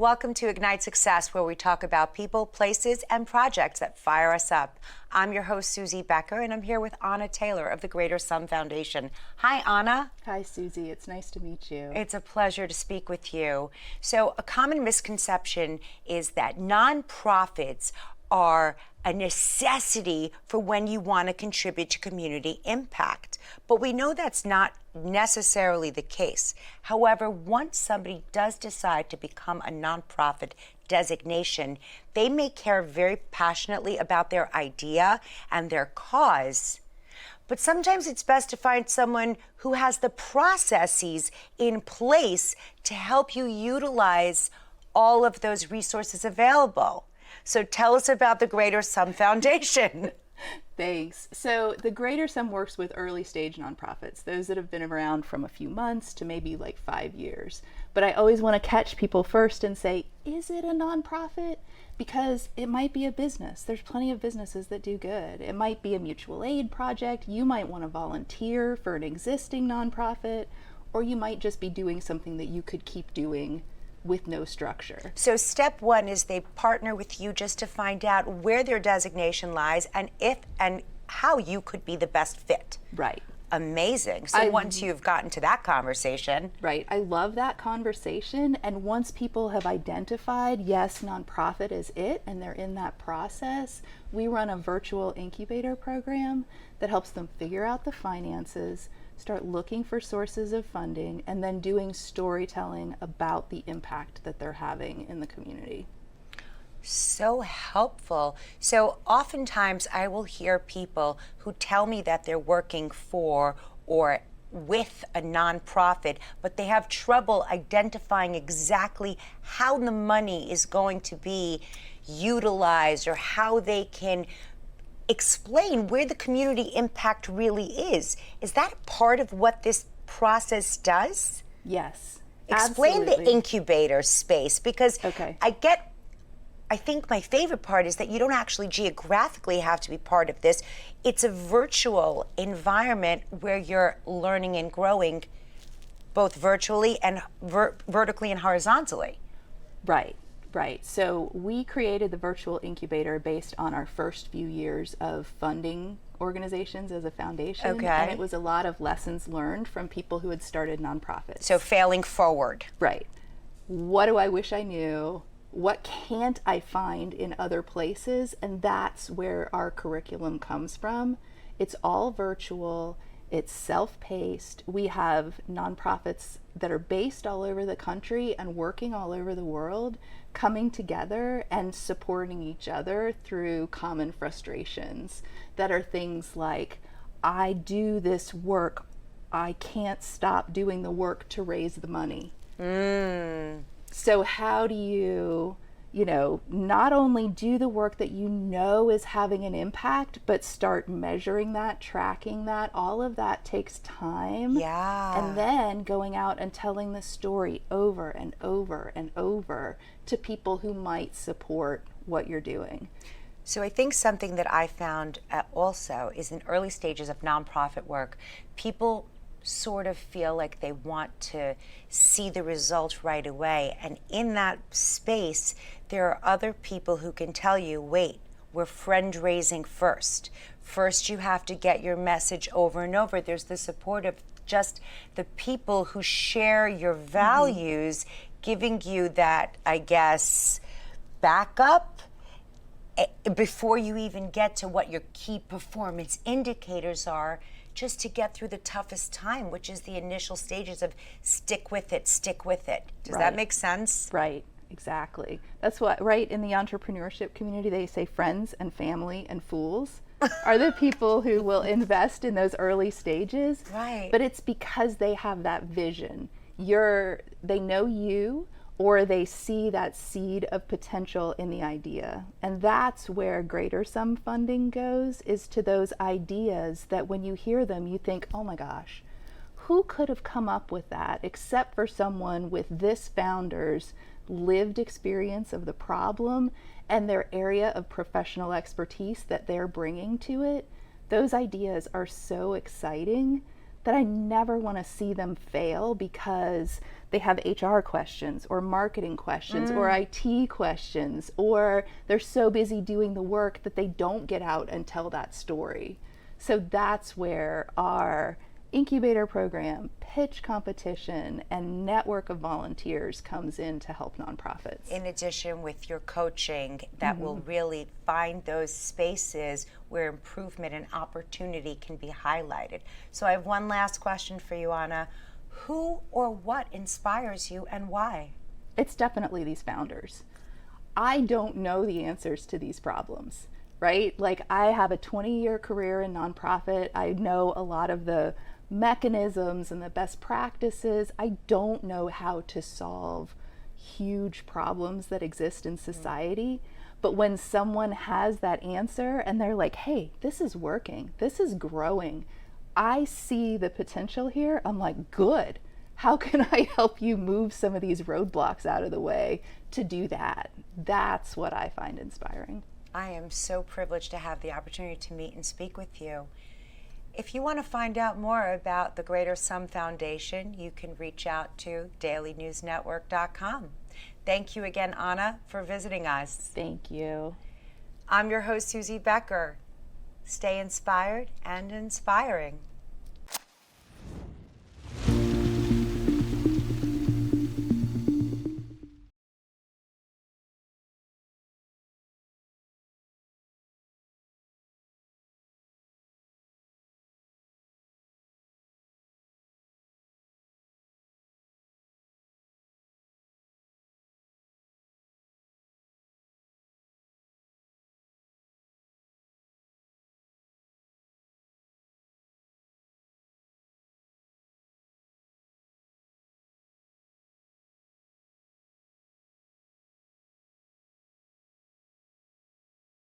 Welcome to Ignite Success, where we talk about people, places, and projects that fire us up. I'm your host, Suzie Becker, and I'm here with Anna Taylor of the Greater Sum Foundation. Hi, Anna. Hi, Suzie. It's nice to meet you. It's a pleasure to speak with you. So, a common misconception is that nonprofits are a necessity for when you want to contribute to community impact. But we know that's not necessarily the case. However, once somebody does decide to become a nonprofit designation, they may care very passionately about their idea and their cause. But sometimes it's best to find someone who has the processes in place to help you utilize all of those resources available. So tell us about the Greater Sum Foundation. Thanks. So the Greater Sum works with early stage nonprofits, those that have been around from a few months to maybe like 5 years. But I always want to catch people first and say, is it a nonprofit? Because it might be a business. There's plenty of businesses that do good. It might be a mutual aid project. You might want to volunteer for an existing nonprofit, or you might just be doing something that you could keep doing with no structure. So step one is they partner with you just to find out where their designation lies and if and how you could be the best fit. Right. Amazing. So once you've gotten to that conversation. Right. I love that conversation. And once people have identified, yes, nonprofit is it, and they're in that process, we run a virtual incubator program that helps them figure out the finances, start looking for sources of funding, and then doing storytelling about the impact that they're having in the community. So helpful. So oftentimes I will hear people who tell me that they're working for or with a nonprofit, but they have trouble identifying exactly how the money is going to be utilized or how they can explain where the community impact really is. Is that part of what this process does? Yes. Explain absolutely. the incubator space, because Okay. I think my favorite part is that you don't actually geographically have to be part of this. It's a virtual environment where you're learning and growing both virtually and vertically and horizontally. Right. Right. So we created the virtual incubator based on our first few years of funding organizations as a foundation. Okay. And it was a lot of lessons learned from people who had started nonprofits. So failing forward. Right. What do I wish I knew? What can't I find in other places? And that's where our curriculum comes from. It's all virtual. It's self-paced. We have nonprofits that are based all over the country and working all over the world, coming together and supporting each other through common frustrations that are things like, I do this work, I can't stop doing the work to raise the money. So how do you not only do the work that you know is having an impact, but start measuring that, tracking that? All of that takes time. Yeah. And then going out and telling the story over and over and over to people who might support what you're doing. So I think something that I found also is in early stages of nonprofit work, people sort of feel like they want to see the result right away. And in that space, there are other people who can tell you, wait, we're friend raising first. First, you have to get your message over and over. There's the support of just the people who share your values, giving you that, I guess, backup before you even get to what your key performance indicators are, just to get through the toughest time, which is the initial stages of stick with it, stick with it. Does that make sense? Right, exactly. That's what, right, in the entrepreneurship community, they say friends and family and fools are the people who will invest in those early stages. Right. But it's because they have that vision. They know you, or they see that seed of potential in the idea. And that's where Greater Sum funding goes, is to those ideas that when you hear them, you think, oh my gosh, who could have come up with that except for someone with this founder's lived experience of the problem and their area of professional expertise that they're bringing to it? Those ideas are so exciting that I never want to see them fail because they have HR questions or marketing questions or IT questions, or they're so busy doing the work that they don't get out and tell that story. So that's where our incubator program, pitch competition, and network of volunteers comes in to help nonprofits. In addition, with your coaching, that will really find those spaces where improvement and opportunity can be highlighted. So I have one last question for you, Anna. Who or what inspires you and why? It's definitely these founders. I don't know the answers to these problems, right? Like, I have a 20-year career in nonprofit. I know a lot of the mechanisms and the best practices. I don't know how to solve huge problems that exist in society. But when someone has that answer and they're like, hey, this is working, this is growing, I see the potential here. I'm like, good. How can I help you move some of these roadblocks out of the way to do that? That's what I find inspiring. I am so privileged to have the opportunity to meet and speak with you. If you want to find out more about the Greater Sum Foundation, you can reach out to dailynewsnetwork.com. Thank you again, Anna, for visiting us. Thank you. I'm your host, Suzie Becker. Stay inspired and inspiring.